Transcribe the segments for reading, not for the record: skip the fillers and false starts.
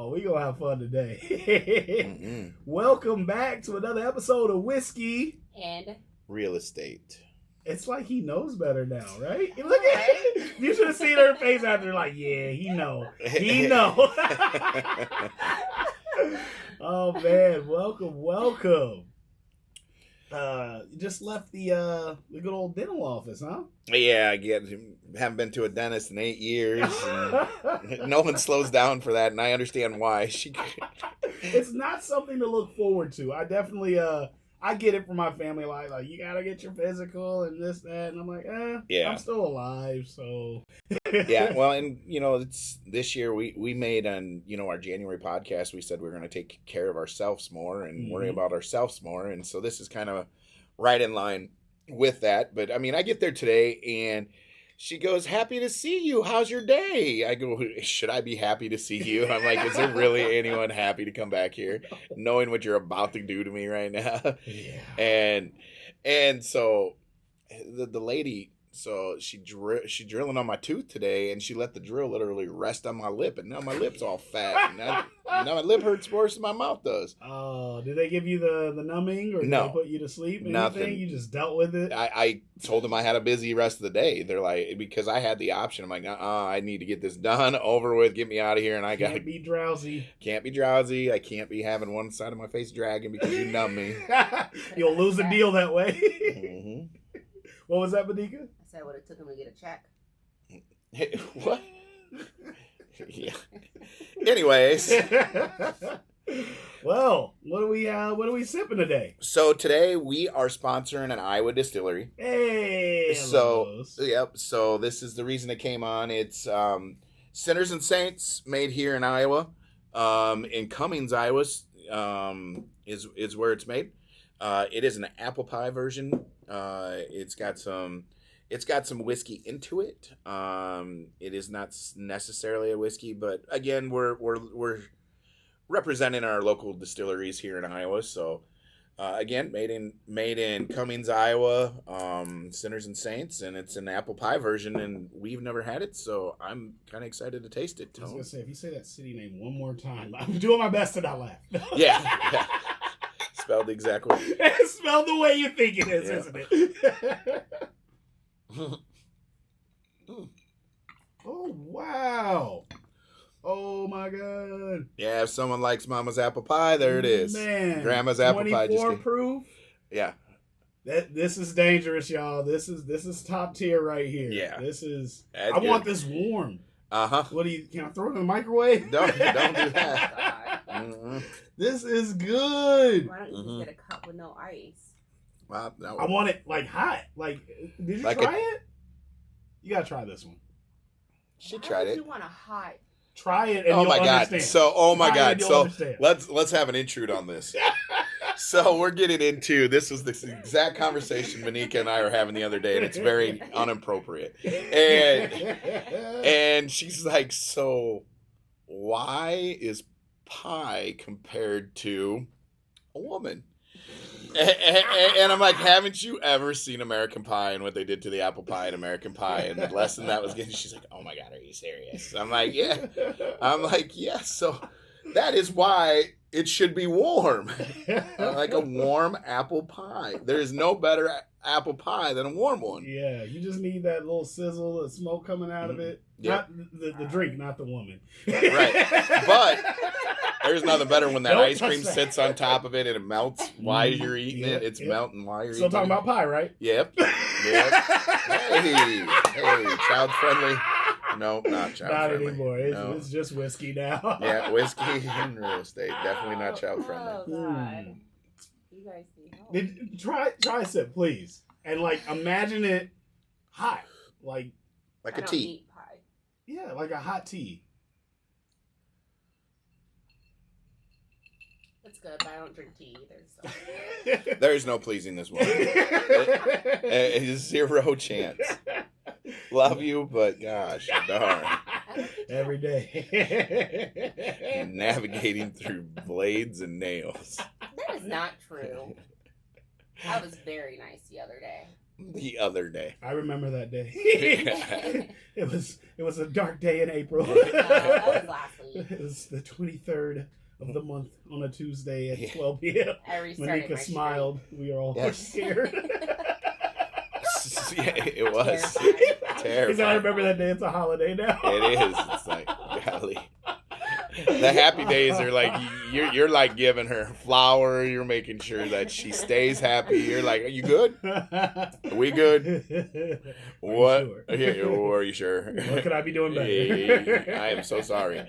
Oh, we gonna have fun today. Welcome back to another episode of Whiskey and Real Estate. It's like he knows better now, right? Look at it. You should have seen her face after, like, yeah, he know. He know. Oh, man. Welcome. You just left the good old dental office, huh? Yeah, haven't been to a dentist in 8 years. And no one slows down for that, and I understand why. It's not something to look forward to. I definitely, I get it from my family life. Like, you gotta get your physical and this, that. And I'm like, yeah. I'm still alive, so. Yeah, well, and, it's this year we made on, our January podcast, we said we were going to take care of ourselves more and worry about ourselves more. And so this is kind of right in line with that. But, I get there today and she goes, happy to see you. How's your day? I go, should I be happy to see you? I'm like, is there really anyone happy to come back here knowing what you're about to do to me right now? Yeah. And so the lady, so she drilling on my tooth today, and she let the drill literally rest on my lip, and now my lip's all fat. And now my lip hurts worse than my mouth does. Oh, did they give you the numbing, or did they put you to sleep? Anything? Nothing. You just dealt with it? I told them I had a busy rest of the day. They're like, because I had the option. I'm like, I need to get this done, over with, get me out of here, and I got to be drowsy. Can't be drowsy. I can't be having one side of my face dragging because you numb me. You'll lose a deal that way. Mm-hmm. What was that, Monika? I said what it took him to get a check. What? Yeah. Anyways. Well, what are we sipping today? So today we are sponsoring an Iowa distillery. Hey. So So this is the reason it came on. It's Sinners and Saints, made here in Iowa, in Cummings, Iowa, is where it's made. It is an apple pie version. It's got some whiskey into it. It is not necessarily a whiskey, but again, we're representing our local distilleries here in Iowa. So, again, made in Cummings, Iowa, Sinners and Saints, and it's an apple pie version, and we've never had it, so I'm kind of excited to taste it. I was gonna say, if you say that city name one more time, I'm doing my best to not laugh. Yeah. Spelled the exact way. It's spelled the way you think it is, isn't it? Oh, wow. Oh, my God. Yeah, if someone likes Mama's apple pie, there it is. Man. Grandma's apple pie. 24 proof? Yeah. This is dangerous, y'all. This is top tier right here. Yeah. I want this warm. Uh-huh. Can I throw it in the microwave? Don't do that. This is good. Why don't you just get a cup with no ice? Well, I want it like hot. Like, did you try it? You gotta try this one. She tried it. You want a hot? Try it and oh you'll my understand. God. So, oh my God. So understand. let's have an intrude on this. So we're getting into, this was the exact conversation Monika and I were having the other day, and it's very inappropriate. And she's like, so why is pie compared to a woman? And I'm like, haven't you ever seen American Pie and what they did to the apple pie in American Pie? And the lesson that was getting, she's like, oh my God, are you serious? I'm like, yeah. So that is why it should be warm. Like a warm apple pie. There is no better apple pie than a warm one. Yeah, you just need that little sizzle, the smoke coming out of it. Yep. Not the drink, not the woman. Right. But there's nothing better when that ice cream sits on top of it and it melts while you're eating it. It's melting while you're eating it. Still talking about pie, right? Yep. Hey, child friendly. No, not child friendly. Not anymore. It's just whiskey now. Yeah, whiskey and real estate. Definitely not child friendly. Oh, God. You guys need help. Try a sip, please. And, imagine it hot. Like a I don't tea. Eat pie. Yeah, like a hot tea. It's good, but I don't drink tea either. So. There's no pleasing this woman. Zero chance. Love you, but gosh, darn. Every day. And navigating through blades and nails. That is not true. I was very nice the other day. The other day. I remember that day. It was a dark day in April. That was last week. It was the 23rd of the month on a Tuesday at 12 p.m. I restarted Monika my smiled. We are all Yes. scared. Yeah, it was terrifying. Because I remember that day. It's a holiday now. It is. It's like, golly. The happy days are like you're like giving her flour. You're making sure that she stays happy. You're like, are you good? Are we good? What? Sure? Yeah, are you sure? What could I be doing better? I am so sorry.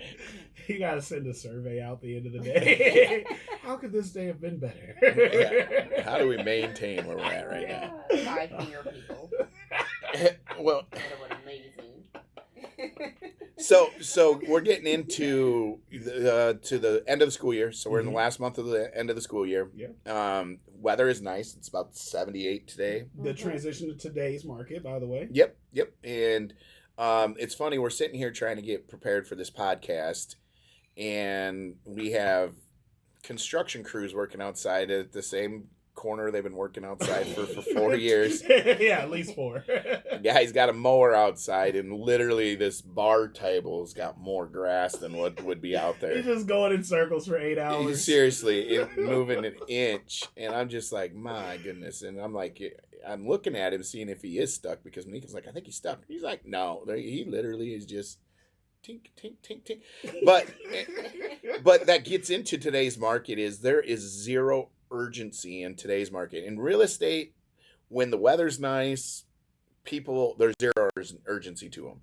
You gotta send a survey out the end of the day. How could this day have been better? Yeah. How do we maintain where we're at right now? 5-finger people. Well, That would amazing. so we're getting into to the end of the school year. So we're in the last month of the end of the school year. Yeah. Weather is nice. It's about 78 today. The transition to today's market, by the way. Yep. And it's funny. We're sitting here trying to get prepared for this podcast, and we have construction crews working outside at the same corner they've been working outside for 4 years. Yeah, at least 4. The guy's got a mower outside, and literally this bar table's got more grass than what would be out there. He's just going in circles for 8 hours. Seriously, moving an inch, and I'm just like, my goodness. And I'm like, I'm looking at him, seeing if he is stuck, because Monika's like, I think he's stuck. He's like, no, he literally is just tink, tink, tink, tink. But that gets into today's market. There is zero urgency in today's market. In real estate, when the weather's nice, there's zero urgency to them.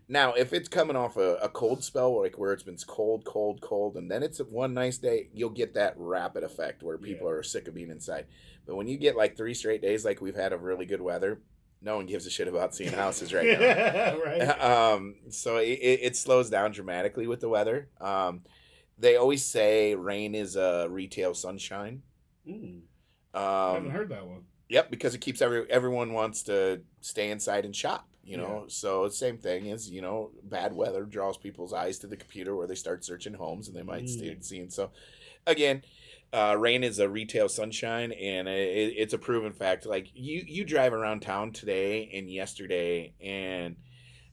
Now, if it's coming off a cold spell, like where it's been cold, and then it's one nice day, you'll get that rapid effect where people are sick of being inside. But when you get like 3 straight days, like we've had of really good weather, no one gives a shit about seeing houses right now. Right. So it slows down dramatically with the weather. They always say rain is a retail sunshine. I haven't heard that one. Yep, because it keeps everyone wants to stay inside and shop, you know. So same thing is, bad weather draws people's eyes to the computer where they start searching homes, and they might start seeing. So again, rain is a retail sunshine, and it's a proven fact. Like you drive around town today and yesterday, and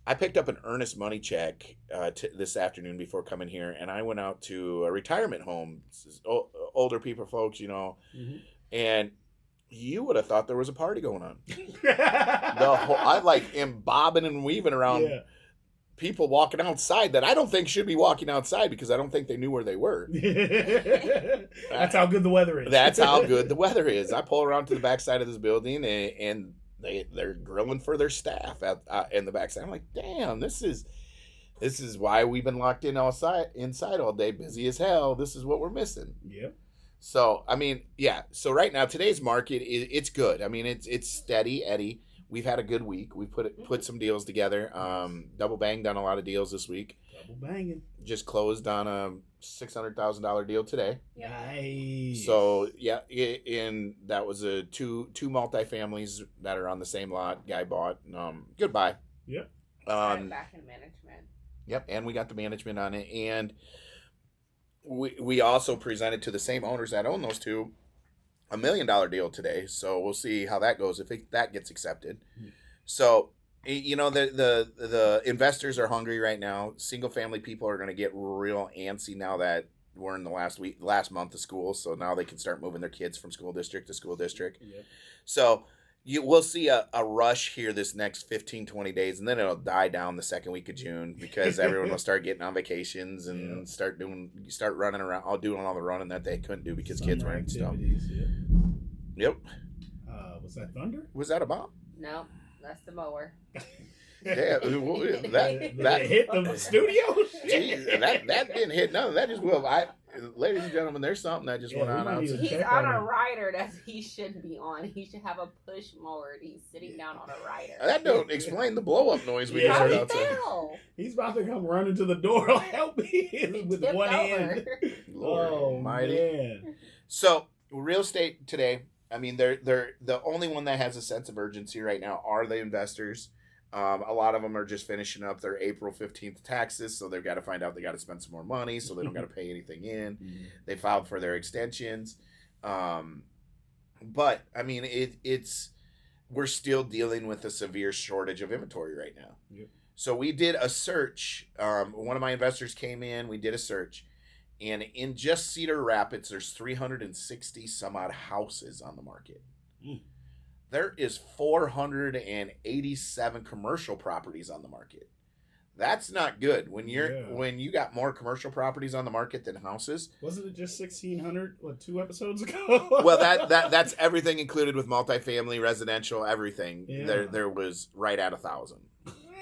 I picked up an earnest money check this afternoon before coming here, and I went out to a retirement home, older people, folks, and you would have thought there was a party going on. I am bobbing and weaving around people walking outside that I don't think should be walking outside, because I don't think they knew where they were. That's how good the weather is. That's how good the weather is. I pull around to the backside of this building, and they're grilling for their staff in the backside. I'm like, damn, this is why we've been locked inside all day, busy as hell. This is what we're missing. Yep. So I mean, yeah. So right now, today's market it's good. I mean, it's steady Eddie. We've had a good week. We put some deals together. Double Bang done a lot of deals this week. Double banging. Just closed on a $600,000 deal today. Nice. So yeah, and that was two multifamilies that are on the same lot. Guy bought. Goodbye. Yep. Back in management. Yep, and we got the management on it, and we also presented to the same owners that own those two $1 million deal today. So we'll see how that goes if that gets accepted. So the investors are hungry right now. Single family people are going to get real antsy now that we're in the last month of school. So now they can start moving their kids from school district to school district. Yep. So we'll see a rush here this next 15-20 days, and then it'll die down the second week of June, because everyone will start getting on vacations and start running around, doing all the running that they couldn't do because kids were in stuff. Yep. Was that thunder? Was that a bomb? No, that's the mower. Yeah, that hit the studio. Geez, that didn't hit none. That just ladies and gentlemen, there's something that just went on outside. He's on a rider that he shouldn't be on. He should have a push mower. He's sitting down on a rider. That don't explain the blow up noise we just heard outside. He's about to come running to the door. Like, help me with one hand. Lord Almighty. Man. So real estate today. I mean, they're the only one that has a sense of urgency right now are the investors. A lot of them are just finishing up their April 15th taxes, so they've got to find out they got to spend some more money, so they don't got to pay anything in. They filed for their extensions. But, I mean, it's we're still dealing with a severe shortage of inventory right now. Yep. So we did a search. One of my investors came in. We did a search, and in just Cedar Rapids, there's 360 some odd houses on the market. Mm. There is 487 commercial properties on the market. That's not good when when you got more commercial properties on the market than houses. Wasn't it just 1,600? What, 2 episodes ago? Well, that's everything included with multifamily, residential, everything. Yeah. There was right at 1,000.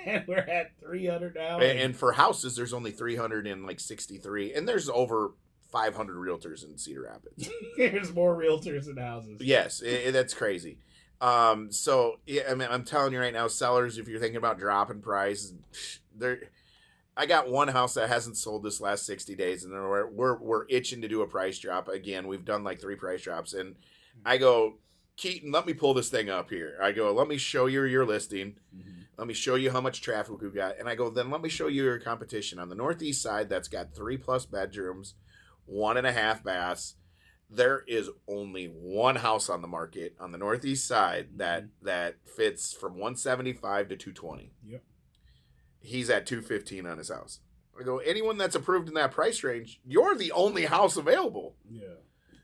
And we're at 300 now. And for houses, there's only 363, and there's over 500 realtors in Cedar Rapids. There's more realtors than houses. Yes, that's crazy. So yeah, I mean, I'm telling you right now, sellers, if you're thinking about dropping price, I got one house that hasn't sold this last 60 days, and we're itching to do a price drop. Again, we've done like 3 price drops, and I go, Keaton, let me pull this thing up here. I go, let me show you your listing. Mm-hmm. Let me show you how much traffic we've got. And I go, then let me show you your competition on the northeast side that's got 3+ bedrooms, 1.5 baths. There is only one house on the market on the northeast side that fits from 175 to 220. Yep. He's at 215 on his house. I go, anyone that's approved in that price range, you're the only house available. Yeah.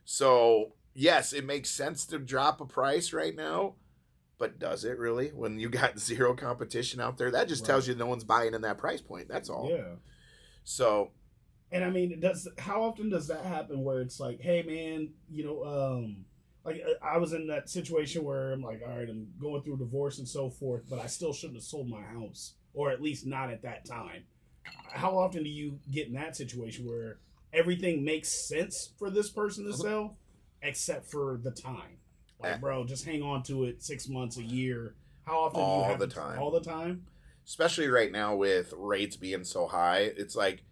So, yes, it makes sense to drop a price right now, but does it really when you got zero competition out there? That just tells you no one's buying in that price point. That's all. Yeah. So, and I mean, how often does that happen where it's like, hey man, like I was in that situation where I'm like, all right, I'm going through divorce and so forth, but I still shouldn't have sold my house, or at least not at that time. How often do you get in that situation where everything makes sense for this person to sell, except for the time? Like, bro, just hang on to it 6 months, a year. How often do you have the time? All the time? Especially right now with rates being so high, it's like,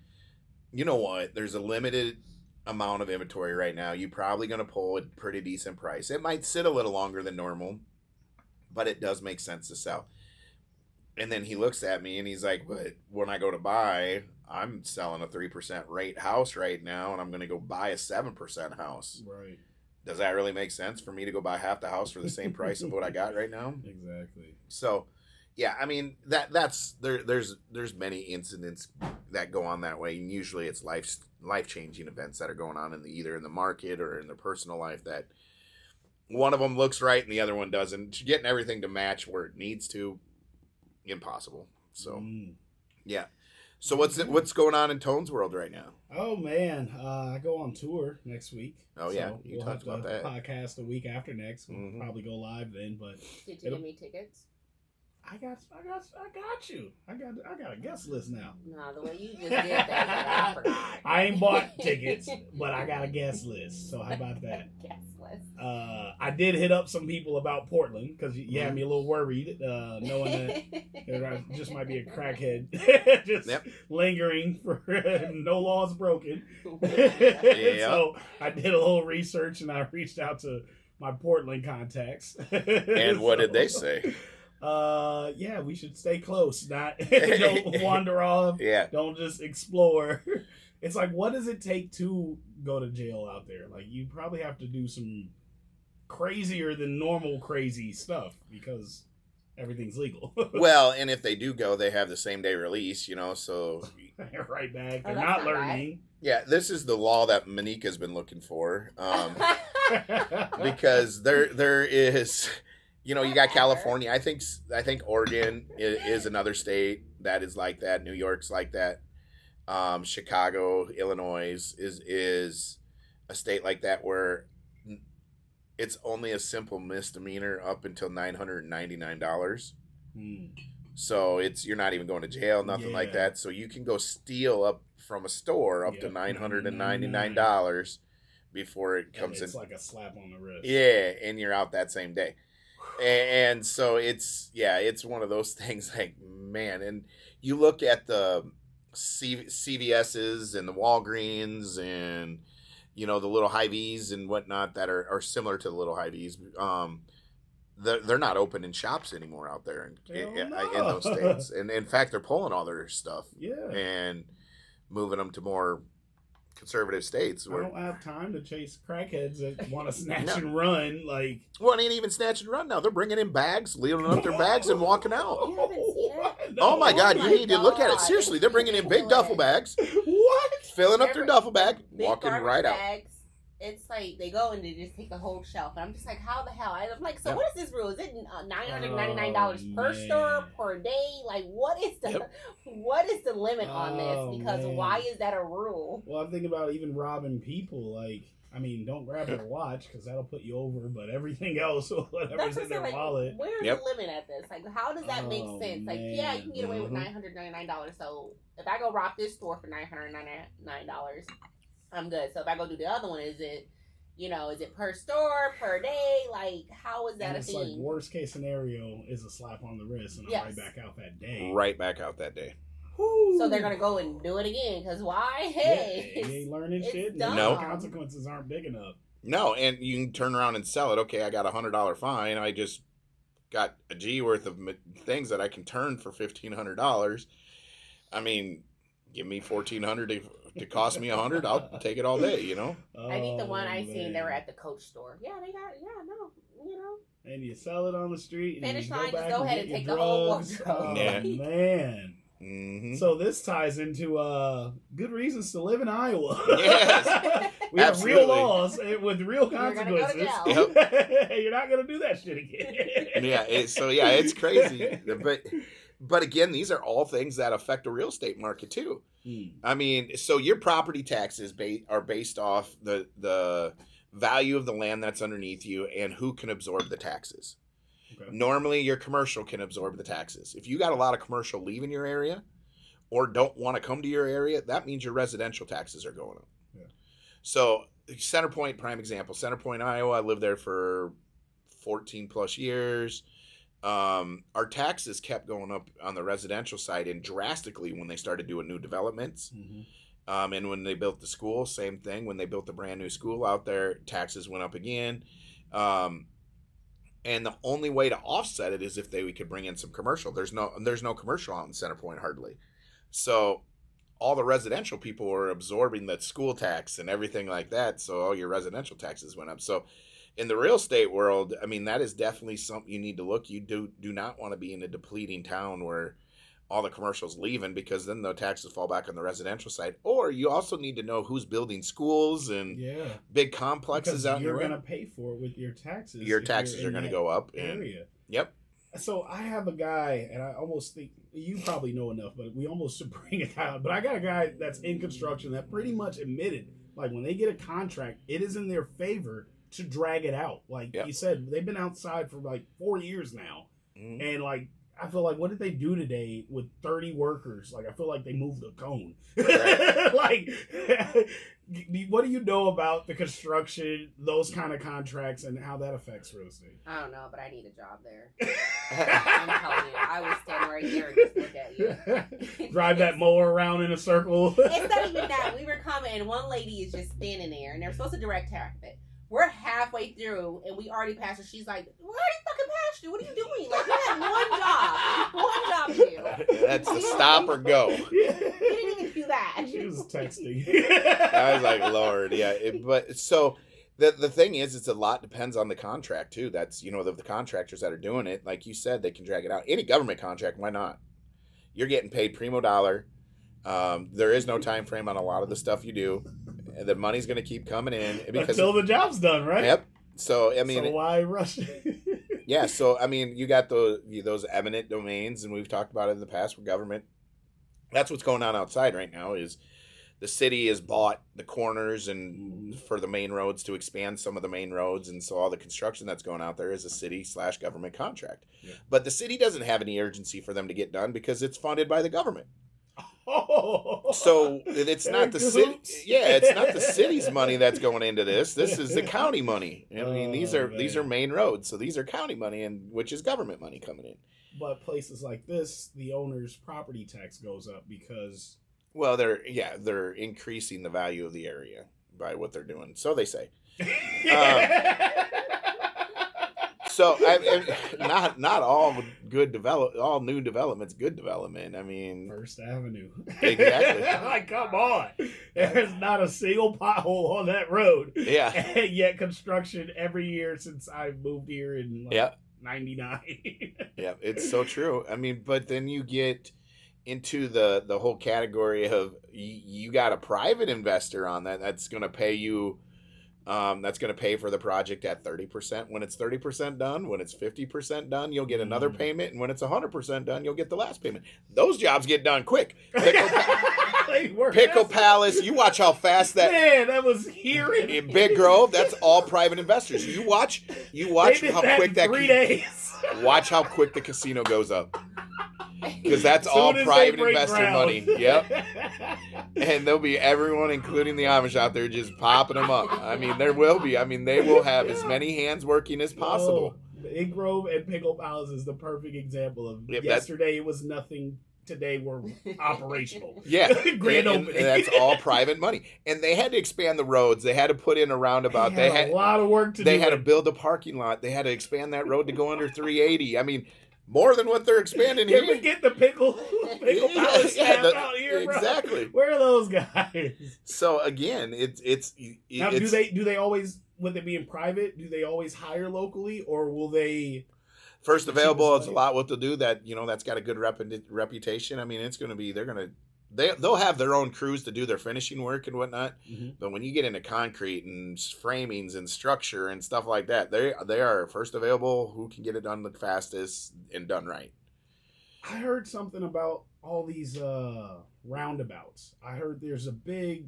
you know what? There's a limited amount of inventory right now. You're probably going to pull a pretty decent price. It might sit a little longer than normal, but it does make sense to sell. And then he looks at me and he's like, but when I go to buy, I'm selling a 3% rate house right now, and I'm going to go buy a 7% house. Right. Does that really make sense for me to go buy half the house for the same price of what I got right now? Exactly. So, yeah, I mean that's there's many incidents that go on that way, and usually it's life-changing events that are going on either in the market or in their personal life that one of them looks right and the other one doesn't. Getting everything to match where it needs to, impossible. So, yeah. So what's going on in Tone's world right now? Oh man, I go on tour next week. Oh yeah, so you talked about that. Podcast the week after next. We'll probably go live then. But did you give me tickets? I got you. I got a guest list now. No, the way you just did that, I forgot. I ain't bought tickets, but I got a guest list. So how about that? Guest list. I did hit up some people about Portland because you had me a little worried, knowing that I just might be a crackhead, just lingering for no laws broken. So I did a little research and I reached out to my Portland contacts. And what did they say? Yeah, we should stay close, not don't wander off. Yeah. Don't just explore. It's like, what does it take to go to jail out there? Like, you probably have to do some crazier than normal crazy stuff because everything's legal. Well, and if they do go, they have the same day release, so right back. They're not learning. Yeah, this is the law that Monika's been looking for. Because there is, you got California. I think Oregon is another state that is like that. New York's like that. Chicago, Illinois is a state like that where it's only a simple misdemeanor up until $999. So you're not even going to jail, nothing like that. So you can go steal up from a store up to $999 before it comes in. It's like a slap on the wrist. Yeah, and you're out that same day. And so it's one of those things like, man, and you look at the CVS's and the Walgreens and the little Hy-Vees and whatnot that are similar to the little Hy-Vees. They're not open in shops anymore out there in those states. And in fact, they're pulling all their stuff and moving them to more conservative states. I don't have time to chase crackheads that want to snatch No. and run. Like, Well, it ain't even snatch and run now. They're bringing in bags, leaving up their bags, and walking out. You haven't seen it? Oh my God, Oh you my need to look at it. God, Seriously, it's they're bringing in big duffel bags, What? filling up their duffel bag, Big walking garbage right out. bags. It's like they go and they just take the whole shelf, and I'm just like, how the hell? I'm like, so Yep. what is this rule? Is it $999 per man. store per day? Like, what is the Yep. what is the limit on Oh, this? Because man. why is that a rule? Well, I'm thinking about even robbing people. Like, I mean, don't grab their watch because that'll put you over. But everything else, whatever's That's in what their I'm wallet. like. Where's Yep. the limit at this? Like, how does that make Oh, sense? Like, man. yeah, you can get away with Mhm. $999. So if I go rob this store for $999, I'm good. So if I go do the other one, is it? Is it per store, per day? Like, how is that And a it's like thing? worst case scenario is a slap on the wrist, and I'm Yes. right back out that day. Right back out that day. Woo. So they're gonna go and do it again? Because why? Yeah, Hey, you ain't learning it's shit. dumb. No. The consequences aren't big enough. No, and you can turn around and sell it. Okay, I got $100 fine. I just got a G worth of things that I can turn for $1,500. I mean, give me $1,400 to cost me $100. I'll take it all day. I think the one I seen, they were man. at the Coach store. Yeah, they got. Yeah, no, And you sell it on the street. And Finish you line, go just back go ahead get and take your the whole drugs. wardrobe. Oh, Yeah. man. Mm-hmm. So this ties into good reasons to live in Iowa. Yes. We have real Absolutely. laws with real You're gonna go to consequences. jail. You're not gonna do that shit again. Yeah, it's crazy. But again, these are all things that affect the real estate market too. I mean, so your property taxes are based off the value of the land that's underneath you and who can absorb the taxes. Okay. Normally, your commercial can absorb the taxes. If you got a lot of commercial leaving your area or don't want to come to your area, that means your residential taxes are going up. Yeah. So Center Point, prime example. Center Point, Iowa, I lived there for 14 plus years. Our taxes kept going up on the residential side and drastically when they started doing new developments. Mm-hmm. And when they built the school, same thing. When they built the brand new school out there, taxes went up again. And the only way to offset it is if we could bring in some commercial. There's no commercial out in Center Point hardly. So all the residential people were absorbing that school tax and everything like that. So all your residential taxes went up. So in the real estate world, I mean, that is definitely something you need to look. You do not want to be in a depleting town where all the commercials leaving, because then the taxes fall back on the residential side. Or you also need to know who's building schools and big complexes because out you're in going your to pay for it with your taxes. Your if taxes you're are in going to that go up. area. Yep. So I have a guy, and I almost think you probably know enough, but we almost should bring it out. But I got a guy that's in construction that pretty much admitted, like when they get a contract, it is in their favor to drag it out. Like you said, they've been outside for like 4 years now, and like I feel like, what did they do today with 30 workers? Like I feel like they moved a cone. Right. Like, what do you know about the construction, those kind of contracts, and how that affects real estate? I don't know, but I need a job there. I'm telling you, I would stand right here and just look at you. Drive that mower around in a circle. It's not even that. We were coming, and one lady is just standing there, and they're supposed to direct traffic. We're halfway through, and we already passed her. She's like, "We already fucking passed you. What are you doing? Like, you had one job to do." That's the stop or go. You didn't even do that. She was texting. I was like, Lord, yeah. But so the thing is, it's a lot depends on the contract too. That's the contractors that are doing it. Like you said, they can drag it out. Any government contract, why not? You're getting paid primo dollar. There is no time frame on a lot of the stuff you do. The money's going to keep coming in because until the job's done, right? Yep. So I mean, so why rush? Yeah. So I mean, you got those eminent domains, and we've talked about it in the past for government. That's what's going on outside right now. Is the city has bought the corners and for the main roads to expand some of the main roads, and so all the construction that's going out there is a city/government contract. Yeah. But the city doesn't have any urgency for them to get done because it's funded by the government. So it's not the city. Yeah, it's not the city's money that's going into this. This is the county money. I mean, these are main roads, so these are county money, and which is government money coming in. But places like this, the owner's property tax goes up because they're increasing the value of the area by what they're doing. So they say. So not all all new development's good development. I mean, First Avenue. Exactly. Like, come on. There's not a single pothole on that road. yeah, And yet construction every year since I moved here in yeah, 99. yeah. It's so true. I mean, but then you get into the whole category of you got a private investor on that's going to pay you. That's going to pay for the project at 30%. When it's 30% done, when it's 50% done, you'll get another payment. And when it's 100% done, you'll get the last payment. Those jobs get done quick. Pickle Palace, you watch how fast that... Man, that was here in Big Grove, that's all private investors. You watch how quick that... 3 days. Watch how quick the casino goes up. Because that's Soon all as private they break investor ground. money. Yep. And there'll be everyone, including the Amish out there, just popping them up. I mean, there will be. I mean, they will have as many hands working as possible. Big Grove and Pickle Palace is the perfect example of yesterday it was nothing. Today we're operational. Yeah. Grand and opening. that's all private money. And they had to expand the roads. They had to put in a roundabout. They had a lot of work to do. They had to build a parking lot. They had to expand that road to go under 380. I mean, more than what they're expanding Can here. we get the Pickle Palace staff out here, bro? Exactly. Where are those guys? So again, Now, do they always, with it being private, do they always hire locally, or will they? First available is a lot what they'll do that's got a good reputation. I mean, it's going to be they'll have their own crews to do their finishing work and whatnot. Mm-hmm. But when you get into concrete and framings and structure and stuff like that, they are first available. Who can get it done the fastest and done right? I heard something about all these roundabouts. I heard there's a big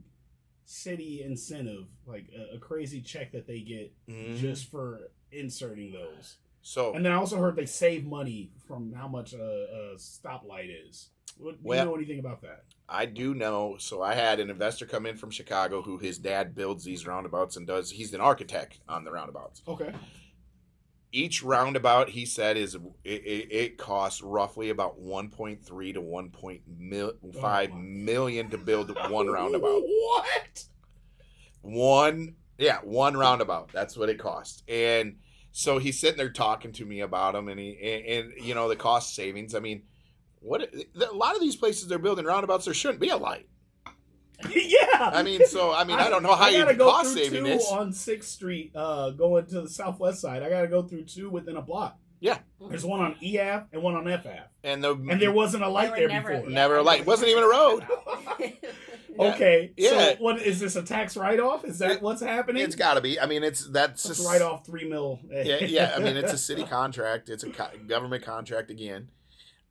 city incentive, like a crazy check that they get just for inserting those. So, and then I also heard they save money from how much a stoplight is. Do you know anything about that? I do know. So I had an investor come in from Chicago who his dad builds these roundabouts and he's an architect on the roundabouts. Okay. Each roundabout, he said, it costs roughly about 1.3 to 1.5 million to build one roundabout. What? One roundabout. That's what it costs. And so he's sitting there talking to me about them, and the cost savings. I mean, a lot of these places they're building roundabouts, there shouldn't be a light. Yeah. I don't know how you cost saving this. On 6th Street, going to the southwest side, I gotta go through 2 within a block. Yeah. There's one on EF and one on FF. And there wasn't a light there before. Never a light. It wasn't even a road. Okay. Yeah. So what is this, a tax write-off? Is that what's happening? It's got to be. I mean, Let's write off $3 million. Yeah. I mean, it's a city contract. It's a government contract again.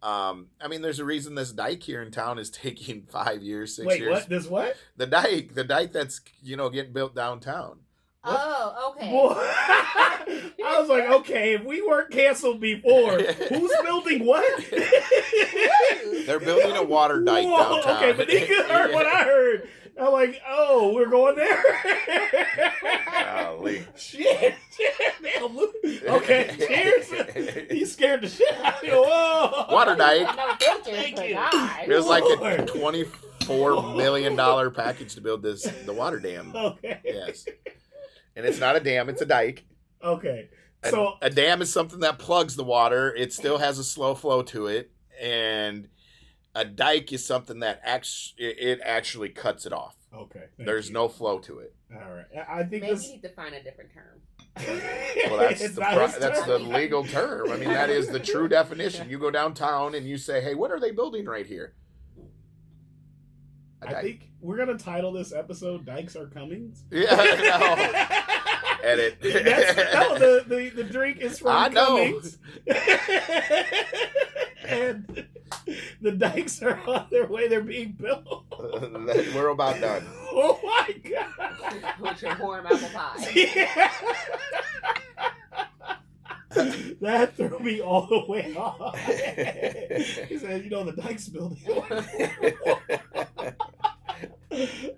I mean, there's a reason this dike here in town is taking 5 years, 6 years. Wait, what? This what? The dike that's getting built downtown. What? Oh, okay. I was like, okay, if we weren't canceled before, who's building what? They're building a water dike downtown. Okay, but you heard what I heard. I'm like, oh, we're going there? Golly. Shit. Damn, okay, cheers. You scared the shit out of you. Whoa. Water dike. It was like a $24 million package to build the water dam. Okay. Yes. And it's not a dam, it's a dike. Okay. So a dam is something that plugs the water. It still has a slow flow to it. And a dike is something that actually cuts it off. Okay. There's no flow to it. All right. I think maybe you need to find a different term. Well, that's the legal term. I mean, that is the true definition. You go downtown and you say, hey, what are they building right here? I think we're going to title this episode Dikes Are Cummings. Yeah, no. Edit. The drink is from Cummings. And the dikes are on their way. They're being built. We're about done. Oh, my God. With your warm apple pie. Yeah. That threw me all the way off. He said, the dikes building.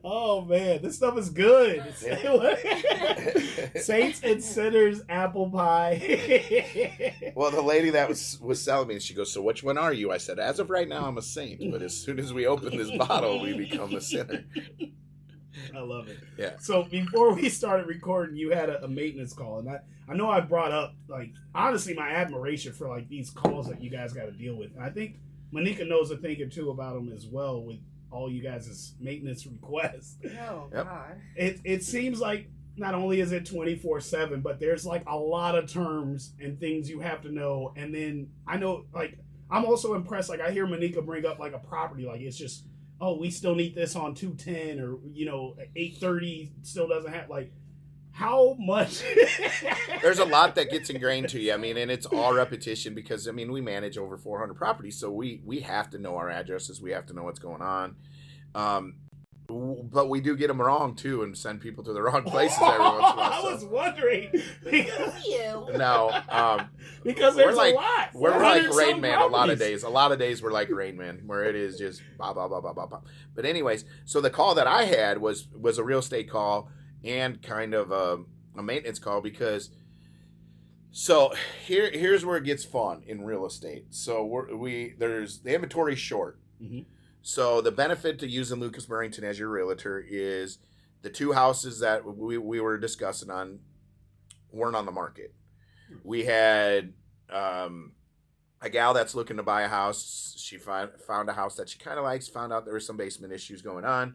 Oh man, this stuff is good. Saints and Sinners apple pie. Well, the lady that was selling me, she goes, so which one are you? I said, as of right now, I'm a saint. But as soon as we open this bottle, we become a sinner. I love it. Yeah. So before we started recording, you had a maintenance call, and I know I brought up, like, honestly, my admiration for, like, these calls that you guys got to deal with. And I think Monica knows a thing or two about them as well with all you guys' maintenance requests. Oh, Yep. God. It seems like not only is it 24/7, but there's, like, a lot of terms and things you have to know. And then I know, like, I'm also impressed. Like, I hear Monica bring up, like, a property. Like, it's just, oh, we still need this on 210, or, 830 still doesn't have, like, how much? There's a lot that gets ingrained to you. I mean, and it's all repetition because, I mean, we manage over 400 properties. So we have to know our addresses. We have to know what's going on. But we do get them wrong, too, and send people to the wrong places every once in a while. I was wondering. Because, No. because there's like, a lot. We're 400 like Rain some Man a lot of properties. days. A lot of days we're like Rain Man, where it is just blah, blah, blah, blah, blah, blah. But anyways, so the call that I had was a real estate call and kind of a maintenance call because here's where it gets fun in real estate. So there's the inventory short. Mm-hmm. So the benefit to using Lucas Burrington as your realtor is the two houses that we were discussing on weren't on the market. We had a gal that's looking to buy a house. She found a house that she kind of likes, found out there were some basement issues going on.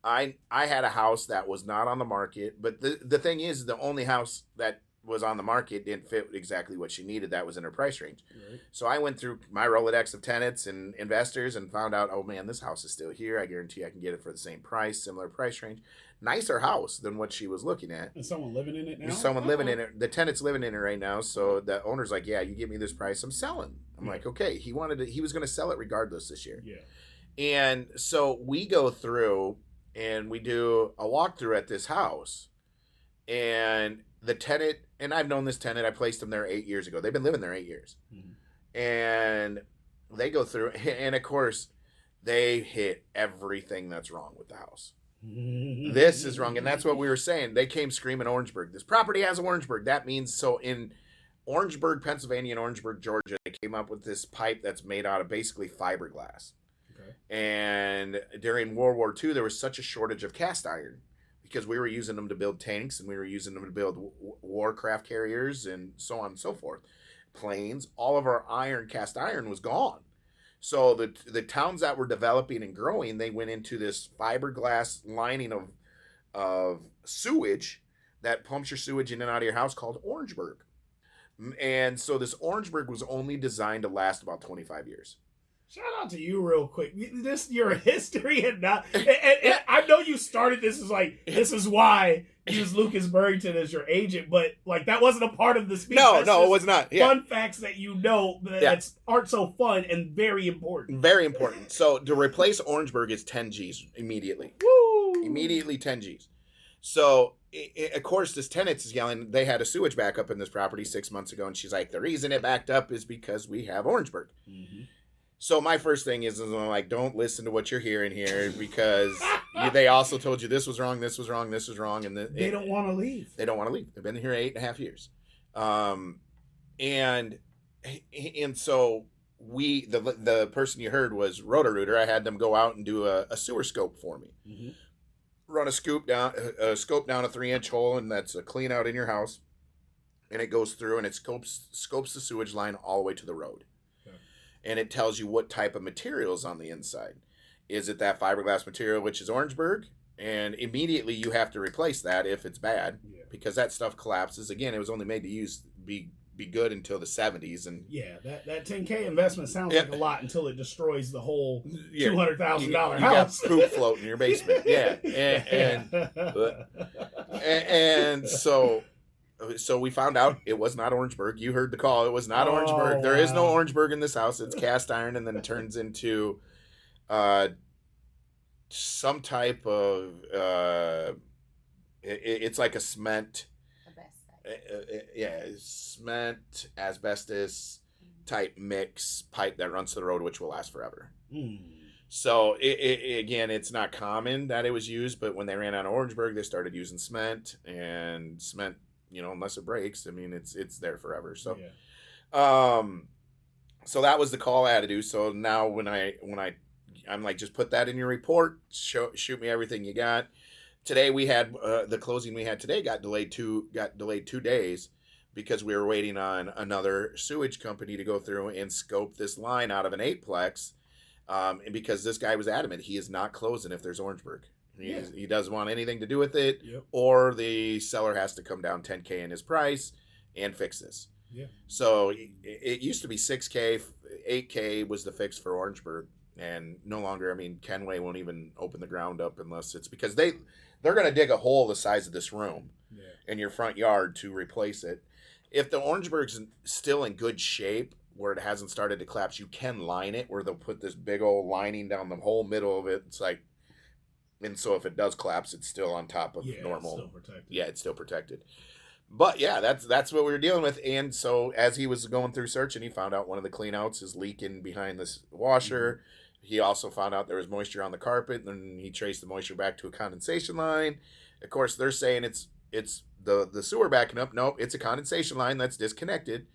I had a house that was not on the market, but the thing is, the only house that was on the market didn't fit exactly what she needed. That was in her price range. Right. So I went through my Rolodex of tenants and investors and found out, oh man, this house is still here. I guarantee I can get it for the same price, similar price range. Nicer house than what she was looking at. And someone living in it now? There's someone living in it. The tenant's living in it right now. So the owner's like, yeah, you give me this price, I'm selling. I'm like, okay. He was going to sell it regardless this year. Yeah. And so we go through and we do a walkthrough at this house. And the tenant, and I've known this tenant, I placed them there 8 years ago. They've been living there 8 years. Mm-hmm. And they go through, and of course, they hit everything that's wrong with the house. This is wrong. And that's what we were saying. They came screaming Orangeburg. This property has Orangeburg. That means, so in Orangeburg, Pennsylvania, and Orangeburg, Georgia, they came up with this pipe that's made out of basically fiberglass. Okay. And during World War II, there was such a shortage of cast iron because we were using them to build tanks and we were using them to build warcraft carriers and so on and so forth. Planes, all of our cast iron was gone. So the towns that were developing and growing, they went into this fiberglass lining of sewage that pumps your sewage in and out of your house called Orangeburg. And so this Orangeburg was only designed to last about 25 years. Shout out to you real quick. Your history and not. And I know you started this as like, this is why you use Lucas Burrington as your agent, but like that wasn't a part of the speech. No, it was not. Yeah. Fun facts that you know that aren't so fun and very important. Very important. So to replace Orangeburg is 10 G's immediately. Woo! Immediately 10 G's. So, of course, this tenant is yelling, they had a sewage backup in this property 6 months ago, and she's like, the reason it backed up is because we have Orangeburg. Mm-hmm. So my first thing is I'm like, don't listen to what you're hearing here because they also told you this was wrong, this was wrong, this was wrong. And they don't want to leave. They don't want to leave. They've been here 8.5 years. And so the person you heard was Roto-Rooter. I had them go out and do a sewer scope for me. Mm-hmm. Run a scope down a 3-inch hole, and that's a clean out in your house. And it goes through and it scopes the sewage line all the way to the road. And it tells you what type of material is on the inside. Is it that fiberglass material, which is Orangeburg? And immediately you have to replace that if it's bad, because that stuff collapses. Again, it was only made to be good until the 70s. And yeah, that $10K investment sounds like a lot until it destroys the whole $200,000 house. You got poop floating in your basement. Yeah, and so we found out it was not Orangeburg. You heard the call. It was not Orangeburg. There is no Orangeburg in this house. It's cast iron, and then it turns into some type of it's like a cement. Cement, asbestos type mix pipe that runs to the road, which will last forever. So again, it's not common that it was used, but when they ran out of Orangeburg, they started using cement, and cement, unless it breaks, I mean, it's there forever. So, so that was the call I had to do. So now when I'm like, just put that in your report, shoot me everything you got. Today we had the closing we had today got delayed 2 days because we were waiting on another sewage company to go through and scope this line out of an eightplex. And because this guy was adamant, he is not closing if there's Orangeburg. He doesn't want anything to do with it, or the seller has to come down $10K in his price and fix this. Yeah. So it used to be $6K, $8K was the fix for Orangeburg, and no longer. I mean, Kenway won't even open the ground up unless it's because they're going to dig a hole the size of this room in your front yard to replace it. If the Orangeburg's still in good shape, where it hasn't started to collapse, you can line it where they'll put this big old lining down the whole middle of it. It's like. And so if it does collapse, it's still on top of normal. It's still protected. Yeah, it's still protected. But yeah, that's what we were dealing with. And so as he was going through searching, he found out one of the cleanouts is leaking behind this washer. Mm-hmm. He also found out there was moisture on the carpet, and then he traced the moisture back to a condensation line. Of course, they're saying it's the sewer backing up. Nope, it's a condensation line that's disconnected.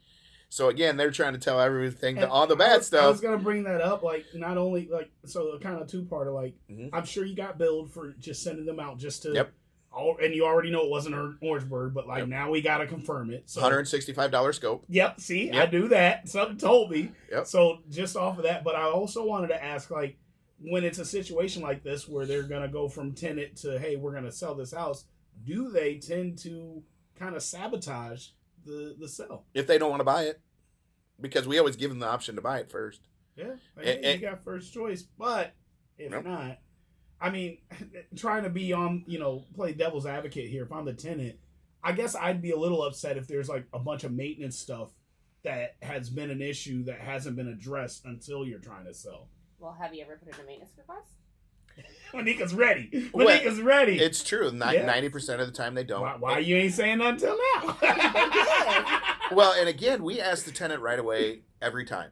So again, they're trying to tell everything, all the bad stuff. I was gonna bring that up, like not only like so kind of two-parter. Like I'm sure you got billed for just sending them out just to, and you already know it wasn't Orangeburg, but like now we gotta confirm it. So, $165 scope. Yep. See, I do that. Something told me. Yep. So just off of that, but I also wanted to ask, like, when it's a situation like this where they're gonna go from tenant to, hey, we're gonna sell this house, do they tend to kind of sabotage the sale if they don't want to buy it? Because we always give them the option to buy it first. Yeah, you got first choice. But if not, I mean, trying to be on, play devil's advocate here. If I'm the tenant, I guess I'd be a little upset if there's like a bunch of maintenance stuff that has been an issue that hasn't been addressed until you're trying to sell. Well, have you ever put in a maintenance request? Manika's ready. Manika's ready. It's true. 90% of the time they don't. Why you ain't saying nothing until now? Well, and again, we ask the tenant right away every time.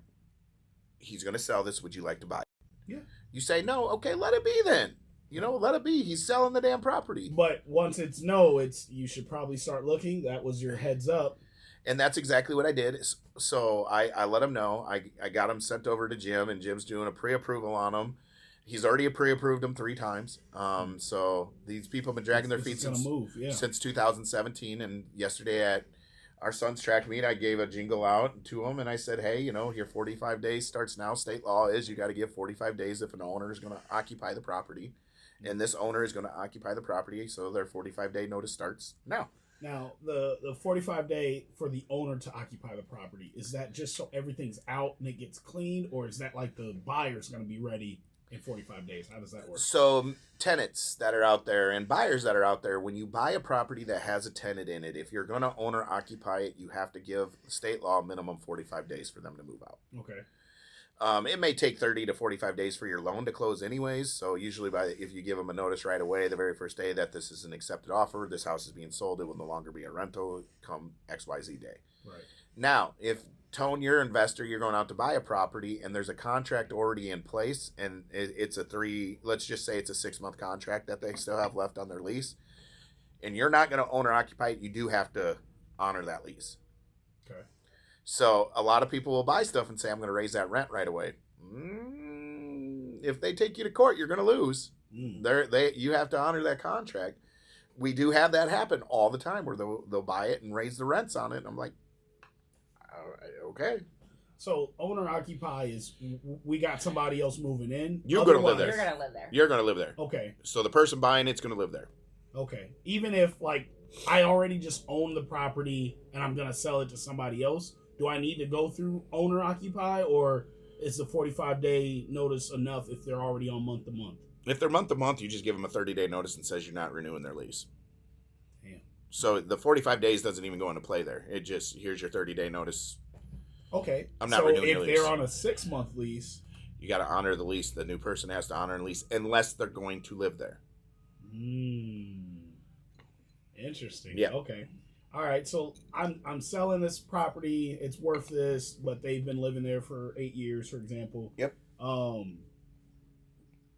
He's going to sell this. Would you like to buy it? Yeah. You say no. Okay, let it be then. Let it be. He's selling the damn property. But once it's no, you should probably start looking. That was your heads up. And that's exactly what I did. So I let him know. I got him sent over to Jim, and Jim's doing a pre-approval on him. He's already pre-approved them 3 times. So these people have been dragging their feet since 2017. And yesterday at our son's track meet, I gave a jingle out to him, and I said, hey, your 45 days starts now. State law is you got to give 45 days if an owner is going to occupy the property. And this owner is going to occupy the property, so their 45-day notice starts now. Now, the 45-day for the owner to occupy the property, is that just so everything's out and it gets cleaned, or is that like the buyer's going to be ready in 45 days? How does that work? So tenants that are out there and buyers that are out there, when you buy a property that has a tenant in it, if you're going to owner occupy it, you have to give state law minimum 45 days for them to move out. Okay. It may take 30 to 45 days for your loan to close anyways. So usually if you give them a notice right away, the very first day that this is an accepted offer, this house is being sold, it will no longer be a rental come XYZ day. Right. Now, if Tone, you're an investor, you're going out to buy a property and there's a contract already in place and it's let's just say it's a 6-month contract that they still have left on their lease, and you're not going to own or occupy it, you do have to honor that lease. Okay. So a lot of people will buy stuff and say, I'm going to raise that rent right away. If they take you to court, you're going to lose. You have to honor that contract. We do have that happen all the time where they'll buy it and raise the rents on it. And I'm like, okay. So owner occupy is we got somebody else moving in. You're going to live there. You're going to live there. You're going to live there. Okay. So the person buying it's going to live there. Okay. Even if like I already just own the property and I'm going to sell it to somebody else, do I need to go through owner occupy, or is the 45-day notice enough if they're already on month to month? If they're month to month, you just give them a 30-day notice and says you're not renewing their lease. Damn. So the 45 days doesn't even go into play there. It just, here's your 30-day notice. Okay. I'm not renewing your lease. So if they're on a 6-month lease, you got to honor the lease. The new person has to honor the lease unless they're going to live there. Interesting. Yeah. Okay. All right. So I'm selling this property. It's worth this, but they've been living there for 8 years, for example. Yep.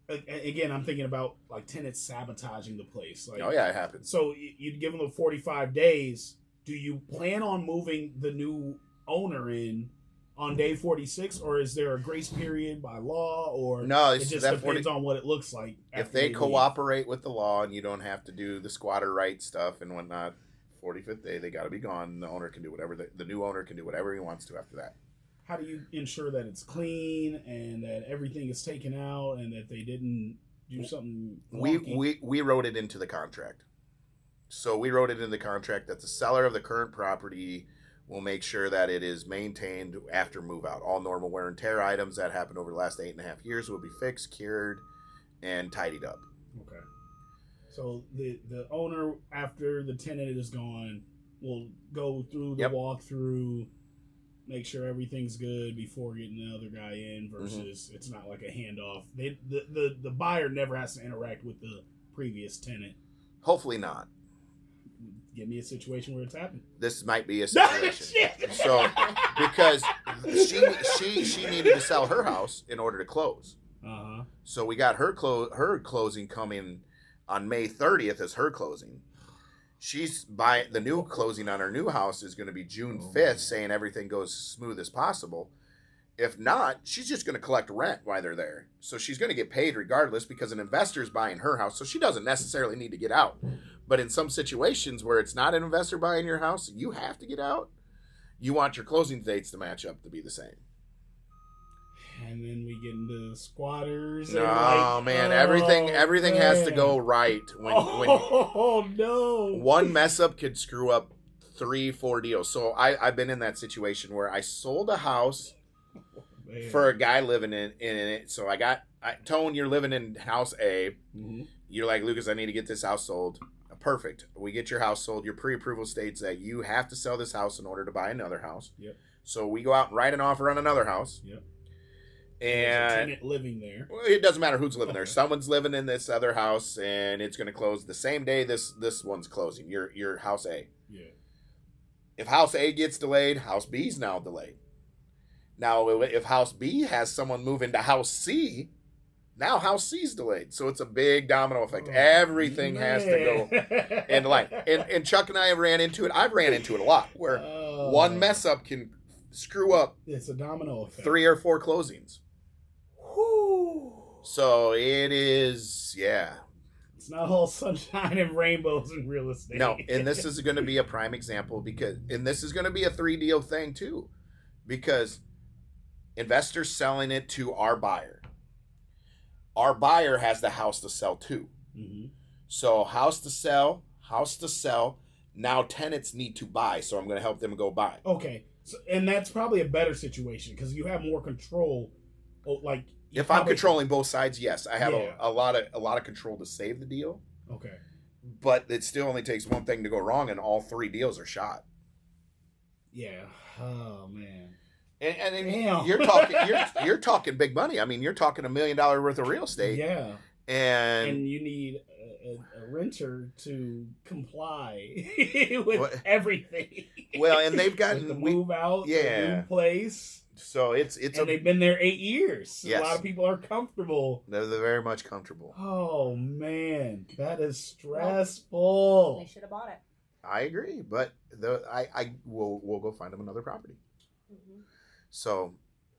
Again, I'm thinking about like tenants sabotaging the place. Like, oh yeah, it happens. So you'd give them the 45 days. Do you plan on moving the new owner in on day 46, or is there a grace period by law, or No, it just depends on what it looks like? If they cooperate with the law and you don't have to do the squatter right stuff and whatnot, 45th day they got to be gone. The owner can do whatever the new owner can do whatever he wants to after that. How do you ensure that it's clean and that everything is taken out and that they didn't do something wonky? We wrote it into the contract. So we wrote it in the contract that the seller of the current property will make sure that it is maintained after move out. All normal wear and tear items that happened over the last 8.5 years will be fixed, cured, and tidied up. Okay. So the owner, after the tenant is gone, will go through the walkthrough, make sure everything's good before getting the other guy in, versus it's not like a handoff. The buyer never has to interact with the previous tenant. Hopefully not. Give me a situation where it's happened. This might be a situation. So, because she needed to sell her house in order to close. Uh-huh. So we got her closing coming on May 30th as her closing. She's buying the new closing on her new house is going to be June 5th, saying everything goes smooth as possible. If not, she's just going to collect rent while they're there. So she's going to get paid regardless because an investor is buying her house. So she doesn't necessarily need to get out. But in some situations where it's not an investor buying your house, you have to get out. You want your closing dates to match up to be the same. And then we get into squatters. No, man, everything has to go right. No. One mess up could screw up 3-4 deals. So I've been in that situation where I sold a house for a guy living in it. So Tone, you're living in house A. Mm-hmm. You're like, Lucas, I need to get this house sold. Perfect. We get your house sold. Your pre-approval states that you have to sell this house in order to buy another house. Yep. So we go out and write an offer on another house. Yep. And there's a tenant living there. Well, it doesn't matter who's living there. Someone's living in this other house, and it's going to close the same day this one's closing. Your house A. Yeah. If house A gets delayed, house B is now delayed. Now, if house B has someone move into house C, now house C's delayed. So it's a big domino effect. Everything has to go in line. And Chuck and I have ran into it. I've ran into it a lot where one mess up can screw up. It's a domino effect. 3 or 4 closings. Whew. So it is, yeah. It's not all sunshine and rainbows in real estate. No, and this is going to be a prime example and this is going to be a 3-deal thing too, because investors selling it to our buyer. Our buyer has the house to sell too. Mm-hmm. So house to sell. Now tenants need to buy. So I'm going to help them go buy. Okay. So, and that's probably a better situation because you have more control. Like if I'm controlling both sides, yes, I have a lot of control to save the deal. Okay. But it still only takes one thing to go wrong, and all 3 deals are shot. Yeah. Oh man. And you're talking big money. I mean, you're talking $1 million worth of real estate. Yeah. And you need a renter to comply with everything. Well, and they've gotten the move out, the new place. So they've been there 8 years. Yes. A lot of people are comfortable. They're very much comfortable. Oh man, that is stressful. They should have bought it. I agree, but we'll go find them another property. Mm-hmm. So,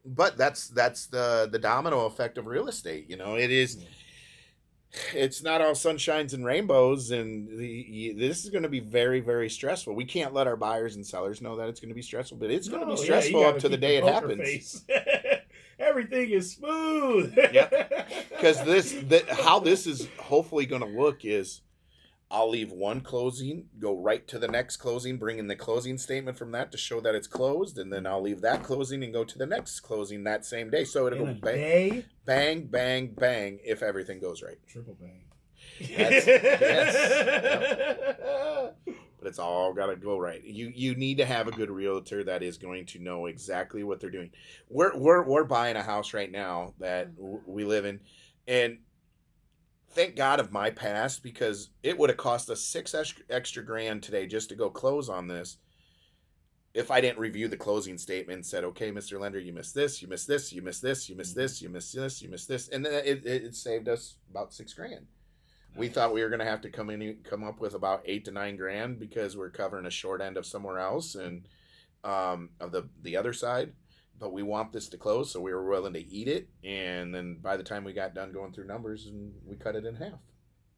but that's the domino effect of real estate. You know, it is. It's not all sunshines and rainbows, and this is going to be very, very stressful. We can't let our buyers and sellers know that it's going to be stressful, but it's going to be stressful up to the day it happens. Everything is smooth. Yep. Because how this is hopefully going to look is, I'll leave one closing, go right to the next closing, bring in the closing statement from that to show that it's closed, and then I'll leave that closing and go to the next closing that same day. So it'll go bang, bang, bang if everything goes right. Triple bang. Yes. Yep. But it's all got to go right. You need to have a good realtor that is going to know exactly what they're doing. We're buying a house right now that we live in, and thank God of my past, because it would have cost us $6 extra grand today just to go close on this if I didn't review the closing statement and said, okay, Mr. Lender, you missed this, you missed this, you missed this, you missed this, you missed this, you missed this. And then it saved us about $6 grand. We thought we were going to have to come up with about $8 to $9 grand because we're covering a short end of somewhere else and of the other side. but we want this to close, so we were willing to eat it. And then by the time we got done going through numbers, and we cut it in half.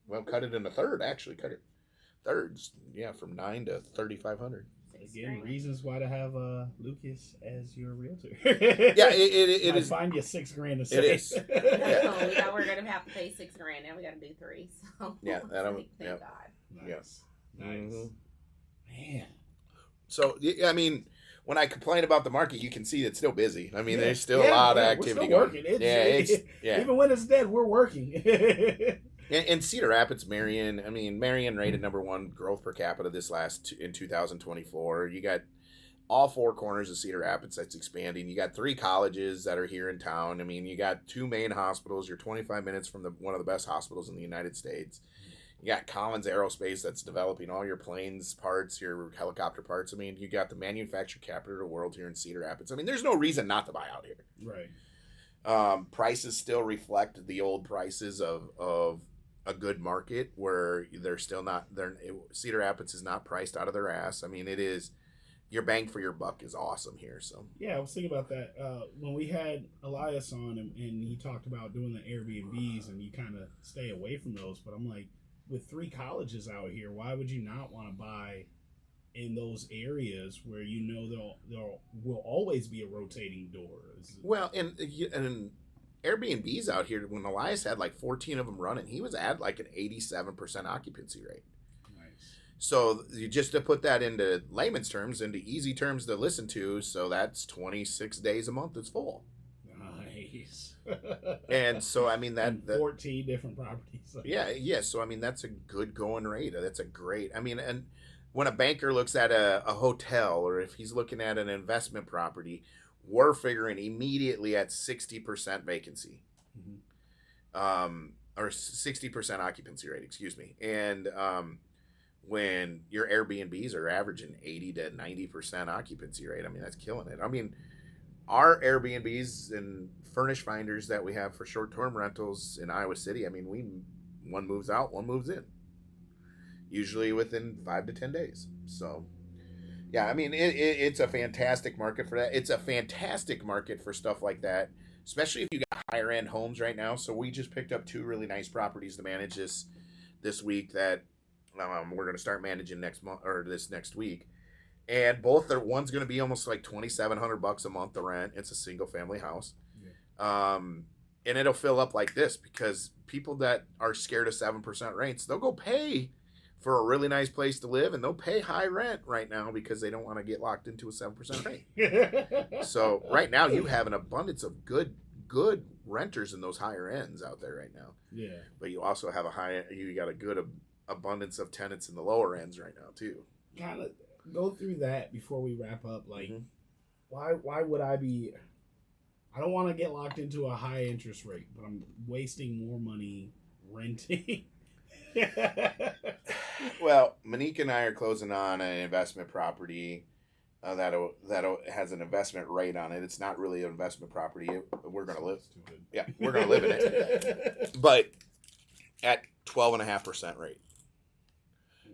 Well, cut it in a third, actually. Cut it thirds. Yeah, from 9 to 3,500. Again, reasons why to have Lucas as your realtor. Yeah, it is. Find you $6,000 to save. It is. Yeah. So we thought we were going to have to pay $6,000. Now we got to do 3. So Yeah, thank yeah. God. Nice. Nice. Mm-hmm. Man. So, I mean, when I complain about the market, you can see it's still busy. I mean, Yeah. there's still a lot of activity we're going. still working. Yeah. Even when it's dead, we're working. And Cedar Rapids, Marion. I mean, Marion rated #1 growth per capita in 2024. You got all 4 corners of Cedar Rapids that's expanding. You got 3 colleges that are here in town. I mean, you got 2 main hospitals. You're 25 minutes from one of the best hospitals in the United States. You got Collins Aerospace that's developing all your planes parts, your helicopter parts. I mean, you got the manufacturing capital of the world here in Cedar Rapids. I mean, there's no reason not to buy out here. Right. Prices still reflect the old prices of a good market where they're still not. Cedar Rapids is not priced out of their ass. I mean, it is. Your bang for your buck is awesome here. So yeah, I was thinking about that when we had Elias on, and he talked about doing the Airbnbs, and you kind of stay away from those. But I'm like, with 3 colleges out here, why would you not want to buy in those areas where you know there will always be a rotating door? Well, and Airbnbs out here, when Elias had like 14 of them running, he was at like an 87% occupancy rate. Nice. So just to put that into layman's terms, into easy terms to listen to, so that's 26 days a month it's full. Nice. And so, I mean, that 14 different properties. Yeah. So, I mean, that's a good going rate. That's a great, I mean, and when a banker looks at a hotel, or if he's looking at an investment property, we're figuring immediately at 60% vacancy, or 60% occupancy rate, excuse me. And when your Airbnbs are averaging 80 to 90% occupancy rate, I mean, that's killing it. I mean, our Airbnbs and furnish finders that we have for short-term rentals in Iowa City, I mean, one moves out, one moves in, usually within 5 to 10 days. So, yeah, I mean, it's a fantastic market for that. It's a fantastic market for stuff like that, especially if you got higher end homes right now. So we just picked up 2 really nice properties to manage this week that we're going to start managing next month, or this next week. And one's going to be almost like $2,700 a month to rent. It's a single family house. Yeah. And it'll fill up like this because people that are scared of 7% rates, they'll go pay for a really nice place to live, and they'll pay high rent right now because they don't want to get locked into a 7% rate. So right now you have an abundance of good renters in those higher ends out there right now. Yeah. But you also have you got a good abundance of tenants in the lower ends right now too. Kind of go through that before we wrap up. Like, why would I don't want to get locked into a high interest rate, but I'm wasting more money renting. Well, Monique and I are closing on an investment property that has an investment rate on it. It's not really an investment property. We're gonna live. Yeah, we're gonna live in it, but at 12.5% rate.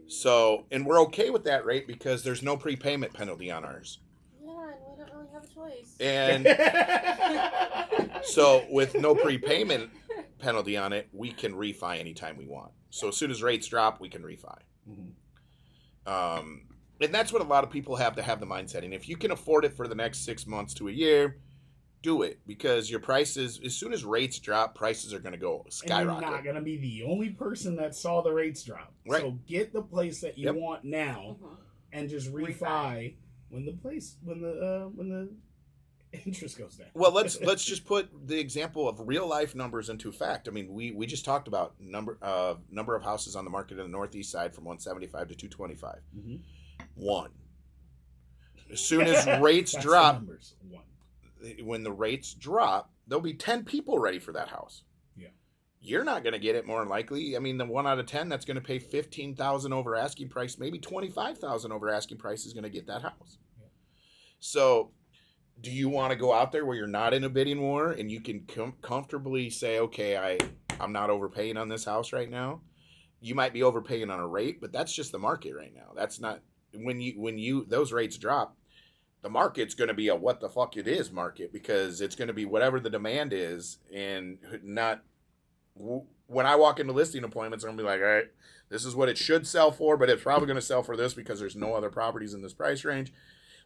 So, and we're okay with that rate because there's no prepayment penalty on ours. Yeah, and we don't really have a choice. And so, with no prepayment penalty on it, we can refi anytime we want. So as soon as rates drop, we can refi. And that's what a lot of people have to have the mindset. And if you can afford it for the next 6 months to a year, do it, because your prices, as soon as rates drop, prices are going to go skyrocket. And you're not going to be the only person that saw the rates drop. Right. So get the place that you want now, and just refi when the interest goes down. Well, let's just put the example of real life numbers into fact. I mean, we just talked about number of houses on the market in the Northeast side from 175 to 225. One. As soon as rates drop, when the rates drop, there'll be 10 people ready for that house. Yeah. You're not going to get it, more than likely. I mean, the 1 out of 10 that's going to pay $15,000 over asking price, maybe $25,000 over asking price, is going to get that house. Yeah. So, do you want to go out there where you're not in a bidding war and you can comfortably say, okay, I'm not overpaying on this house right now? You might be overpaying on a rate, but that's just the market right now. That's not when those rates drop. the market's going to be a what the fuck it is market, because it's going to be whatever the demand is, and not when I walk into listing appointments, I'm going to be like, all right, this is what it should sell for, but it's probably going to sell for this because there's no other properties in this price range.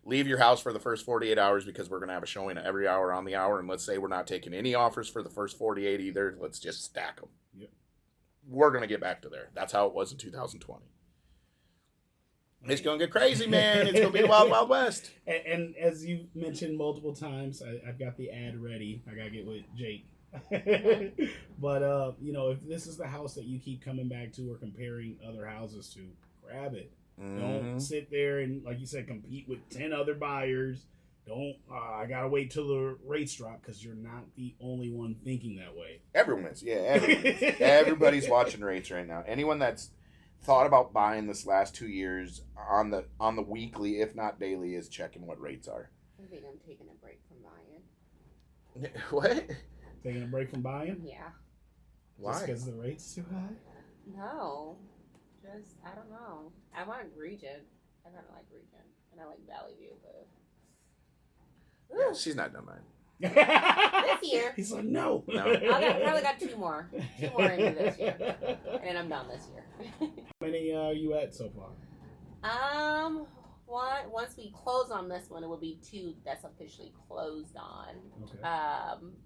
Leave your house for the first 48 hours because we're going to have a showing every hour on the hour. And let's say we're not taking any offers for the first 48 either. Let's just stack them. Yep. We're going to get back to there. That's how it was in 2020. It's going to get crazy, man. It's going to be the Wild Wild West. And as you mentioned multiple times, I've got the ad ready. I got to get with Jake. But, you know, if this is the house that you keep coming back to or comparing other houses to, grab it. Mm-hmm. Don't sit there and, like you said, compete with 10 other buyers. Don't, I got to wait till the rates drop, because you're not the only one thinking that way. Everyone is. Yeah, everybody's watching rates right now. Anyone that's thought about buying this last 2 years on the weekly, if not daily, is checking what rates are. I think I'm taking a break from buying. What? Taking a break from buying? Yeah. Why? Just because the rate's too high? No. Just, I don't know. I want Regent. I kind of like Regent. And I like Valley View, but... Yeah, she's not done mine. This year. He's like, no. I probably got two more in me this year. And then I'm done this year. How many are you at so far? Once we close on this one, it will be 2 that's officially closed on. Okay.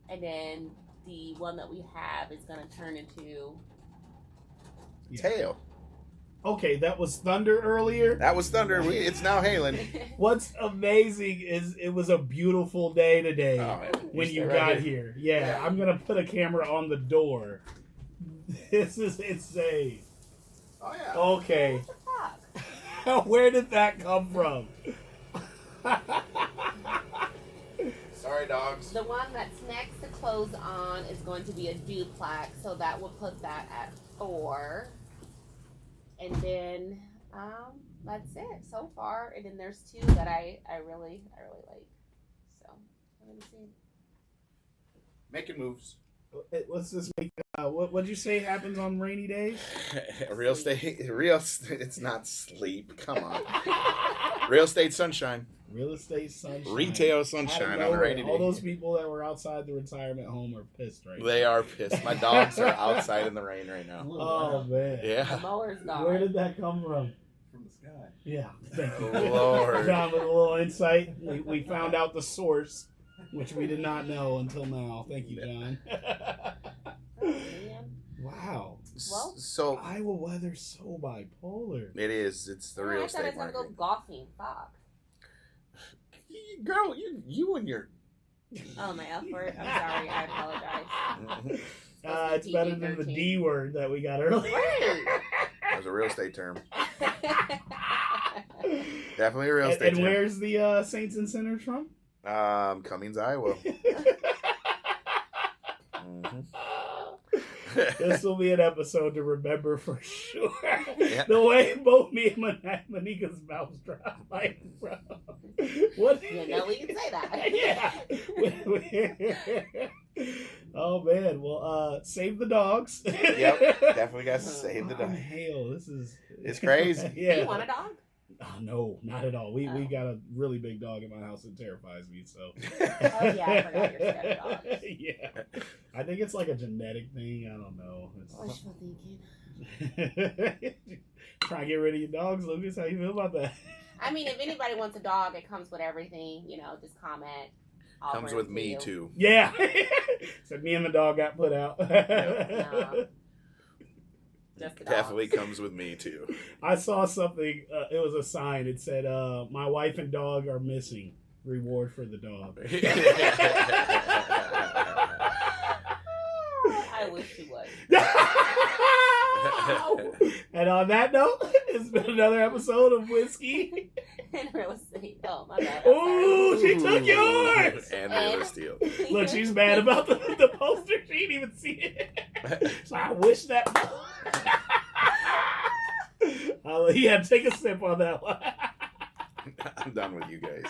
And then the one that we have is going to turn into... Tail. Okay, that was thunder earlier. That was thunder. It's now hailing. What's amazing is it was a beautiful day today when you got here. Yeah, I'm going to put a camera on the door. This is insane. Oh, yeah. Okay. What the fuck? Where did that come from? Sorry, dogs. The one that's next to close on is going to be a duplex, so that will put that at 4. And then that's it so far. And then there's 2 that I really like. So I'm gonna see. Making moves. What's this? What'd you say happens on rainy days? Real estate. It's not sleep. Come on. Real estate sunshine. Real estate sunshine. Retail sunshine on a rainy day. All those people that were outside the retirement home are pissed right now. They are pissed. My dogs are outside in the rain right now. Oh, man. The Yeah. mower's gone. Where did that come from? From the sky. Yeah. Thank you. Lord. John, with a little insight, we found out the source, which we did not know until now. Thank you, John. Oh, man. Wow. Well, So Iowa weather's so bipolar. it is. It's the Oh, real I thought I estate was gonna go market. golfing. Fuck. Girl, you and your. Oh, my F word. I'm sorry. I apologize. It's better than the D word that we got earlier. That was a real estate term. Definitely a real estate And term. where's the Saints and Sinners from? Cummings, Iowa. Mhm. This will be an episode to remember for sure. Yeah. The way both me and Manika's mouths dropped, like, bro. What? You know, we can say that. Yeah. Oh man. Well, save the dogs. Yep. Definitely got to save the Oh, dog. hell, this is. It's crazy. Yeah. Do you want a dog? Oh, no, not at all. We got a really big dog in my house that terrifies me. So. Oh, yeah, I forgot your stepdog. Yeah. I think it's like a genetic thing. I don't know. Wishful thinking. Try to get rid of your dogs, Lucas. How you feel about that? I mean, if anybody wants a dog, it comes with everything. You know, just comment. I'll Comes bring with it to me you. too. Yeah. Said me and the dog got put out. No. Just the Definitely dogs. comes with me too. I saw something. It was a sign. It said, "My wife and dog are missing. Reward for the dog." I wish you would. And on that note, it's been another episode of Whiskey. And real estate. Oh, my bad. Ooh, she took yours. And real estate. Look, she's mad about the poster. She didn't even see it. So I wish that. Yeah, take a sip on that one. I'm done with you guys.